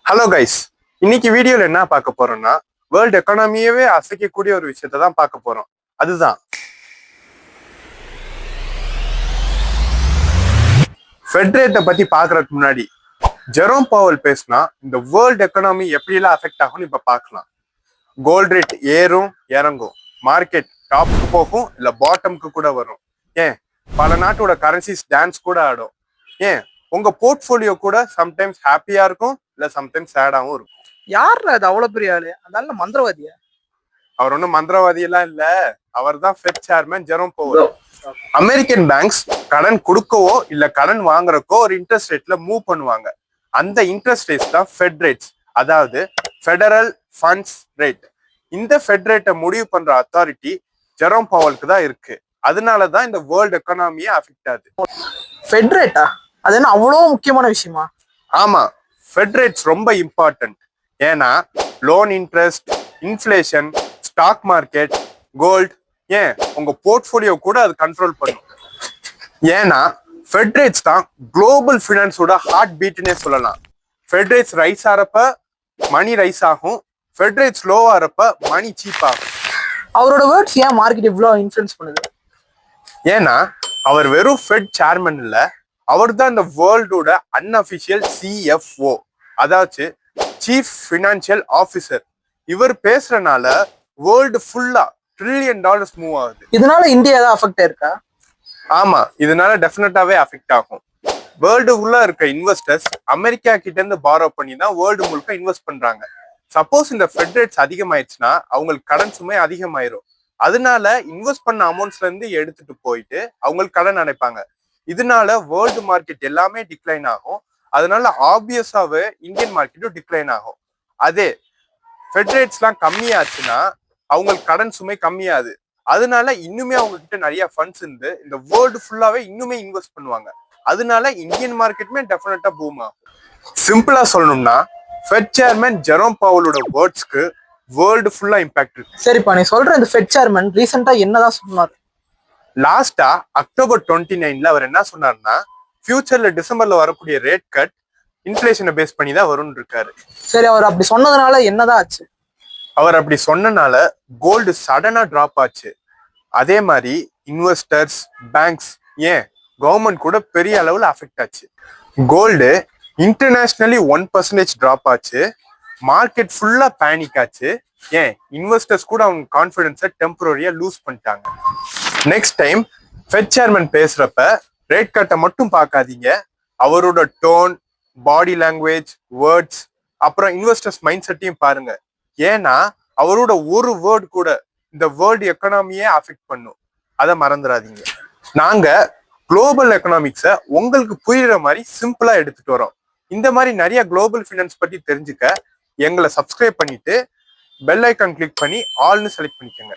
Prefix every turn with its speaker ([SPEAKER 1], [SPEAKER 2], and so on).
[SPEAKER 1] Hello guys, இன்னைக்கு வீடியோல என்ன பார்க்க போறோம்னா வேர்ல்டு எக்கானமியவே அசைக்கக்கூடிய ஒரு விஷயத்தை தான் பார்க்க போறோம். அதுதான் ஃபெட் ரேட்டை பத்தி பாக்குறதுக்கு முன்னாடி ஜெரோம் பவல் பேசினா இந்த வேர்ல்டு எக்கானமி எப்படியெல்லாம் அஃபெக்ட் ஆகும்னு இப்ப பார்க்கலாம். கோல்ட் ரேட் ஏறும் இறங்கும், மார்க்கெட் டாப்புக்கு போகும் இல்ல பாட்டம்க்கு கூட வரும். ஏன் பல நாட்டோட கரன்சிஸ் டான்ஸ் கூட ஆடும். ஏன் உங்க போர்ட்ஃபோலியோ கூட சம்டைம்ஸ் ஹாப்பியா இருக்கும் இல்ல சம்டைம்ஸ் சேடாவும் இருக்கும்.
[SPEAKER 2] யார் அது அவ்வளவு பெரிய ஆளு? அந்த மந்திரவாதியா?
[SPEAKER 1] அவர் ஒன்றும் மந்திரவாதி எல்லாம் இல்ல, அவர் தான் Fed chairman Jerome Powell. American banks கடன் கொடுக்கவோ இல்ல கடன் வாங்குறக்கோ ஒரு இன்ட்ரெஸ்ட் ரேட்ல மூவ் பண்ணுவாங்க. அந்த இன்ட்ரெஸ்ட் ரேட்ஸ் தான் ஃபெட் ரேட்ஸ், அதாவது ஃபெடரல் ஃபண்ட்ஸ் ரேட். இந்த ஃபெட் ரேட்டை முடிவு பண்ற அத்தாரிட்டி ஜெரோம் பவலுக்கு தான் இருக்கு. அதனாலதான் இந்த வேர்ல்டு எக்கானமியே அஃபெக்ட் ஆகுது.
[SPEAKER 2] ஃபெட் ரேட்டா? அது என்ன அவ்வளவு முக்கியமான விஷயமா?
[SPEAKER 1] ஆமா, ஃபெட் ரேட்ஸ் ரொம்ப இம்பார்ட்டன்ட். ஏன்னா loan interest, inflation, stock market, gold, ஏன் உங்க போர்ட்ஃபோலியோ கூட அது கண்ட்ரோல் பண்ணும். ஏன்னா ஃபெட் ரேட்ஸ் தான் குளோபல் ஃபினான்ஸோட ஹார்ட் பீட்னே சொல்லலாம். ஃபெட் ரேட்ஸ் ரைஸ் ஆறப்ப மணி ரைஸ் ஆகும், ஃபெட் ரேட்ஸ் லோ ஆறப்ப மணி சீப் ஆகும்.
[SPEAKER 2] அவரோட வேர்ட்ஸ் ஏன் மார்க்கெட் இவ்வளவு இன்ஃப்ளூயன்ஸ் பண்ணுது?
[SPEAKER 1] ஏன்னா அவர் வெறும் ஃபெட் சேர்மன் இல்ல, அவர் தான் இந்த வேர்ல்டோட அன்அபிஷியல் சிஎஃப்ஓ, அதாவது சீஃப் ஃபினான்சியல் ஆஃபீஸர். இவர் பேசுறனால வேர்ல்டு ஃபுல்லா $1 trillion மூவ் ஆகுது.
[SPEAKER 2] இதனால இந்தியா ஏதாவது அஃபெக்ட் இருக்கா?
[SPEAKER 1] ஆமா, இதனால டெஃபினட்டாவே அஃபெக்ட் ஆகும். வேர்ல்டு ஃபுல்லா இருக்க இன்வெஸ்டர்ஸ் அமெரிக்கா கிட்ட இருந்து பாரோ பண்ணி தான் வேர்ல்டு முழுக்க இன்வெஸ்ட் பண்றாங்க. சப்போஸ் இந்த ஃபெட் ரேட்ஸ் அதிகமாயிடுச்சுன்னா அவங்களுக்கு கடன் சுமை அதிகமாயிரும். அதனால இன்வெஸ்ட் பண்ண அமௌண்ட்ஸ்ல இருந்து எடுத்துட்டு போயிட்டு அவங்களுக்கு கடன் அடைப்பாங்க. இதனால வேர்ல்டு மார்க்கெட் எல்லாமே டிக்ளைன் ஆகும். அதனால ஆப்வியஸாவே இந்தியன் மார்க்கெட்டும் டிக்ளைன் ஆகும். அதே ஃபெட் ரேட்ஸ் எல்லாம் கம்மியாச்சுன்னா அவங்களுக்கு கடன் சுமை கம்மியாது. அதனால இன்னுமே அவங்க கிட்ட நிறைய ஃபண்ட்ஸ் இருந்து இந்த வேர்ல்டு ஃபுல்லாவே இன்னுமே இன்வெஸ்ட் பண்ணுவாங்க. அதனால இந்தியன் மார்க்கெட்டுமே டெஃபினட்டா பூம் ஆகும். சிம்பிளா சொல்லணும்னா ஃபெட் சேர்மன் ஜெரோம் பவலோட வேர்ட்ஸ்க்கு வேர்ல்டு ஃபுல்லா இம்பாக்ட் இருக்கு.
[SPEAKER 2] சரிப்பா, நீ சொல்ற இந்த ஃபெட் சேர்மன் ரீசெண்டா என்னதான் சொன்னார்?
[SPEAKER 1] லாஸ்டா October 29 அவர் என்ன சொன்னார்னா, ஃபியூச்சர்ல டிசம்பர்ல வரக்கூடிய ரேட் கட் இன்ஃப்ளேஷனை பேஸ் பண்ணி தான் வரும்னு இருக்காரு.
[SPEAKER 2] சரி, அவர் அப்படி சொன்னதுனால என்னதான் ஆச்சு?
[SPEAKER 1] அவர் அப்படி சொன்னனால கோல்டு சடனா டிராப் ஆச்சு. அதே மாதிரி இன்வெஸ்டர்ஸ், பேங்க்ஸ், ஏன் கவர்மெண்ட் கூட பெரிய அளவுல அஃபெக்ட் ஆச்சு. கோல்டு இன்டர்நேஷனலி 1% டிராப் ஆச்சு. மார்க்கெட் ஃபுல்லா பேனிக் ஆச்சு. ஏன் இன்வெஸ்டர்ஸ் கூட அவங்க கான்ஃபிடன்ஸை டெம்பரரியா லூஸ் பண்ணிட்டாங்க. நெக்ஸ்ட் டைம் ஃபெட் சேர்மன் பேசுறப்ப ரேட் கட்டை மட்டும் பார்க்காதீங்க, அவரோட டோன், பாடி லாங்குவேஜ், வேர்ட்ஸ், அப்புறம் இன்வெஸ்டர்ஸ் மைண்ட் செட்டையும் பாருங்க. ஏன்னா அவரோட ஒரு வேர்ட் கூட இந்த வேர்ல்டு எக்கனாமியே அஃபெக்ட் பண்ணும். அதை மறந்துடாதீங்க. நாங்க குளோபல் எக்கனாமிக்ஸை உங்களுக்கு புரியுற மாதிரி சிம்பிளா எடுத்துட்டு வரோம். இந்த மாதிரி நிறைய குளோபல் ஃபினான்ஸ் பத்தி தெரிஞ்சுக்க எங்களை சப்ஸ்கிரைப் பண்ணிட்டு பெல் ஐக்கான் கிளிக் பண்ணி ஆல்னு செலக்ட் பண்ணிக்கோங்க.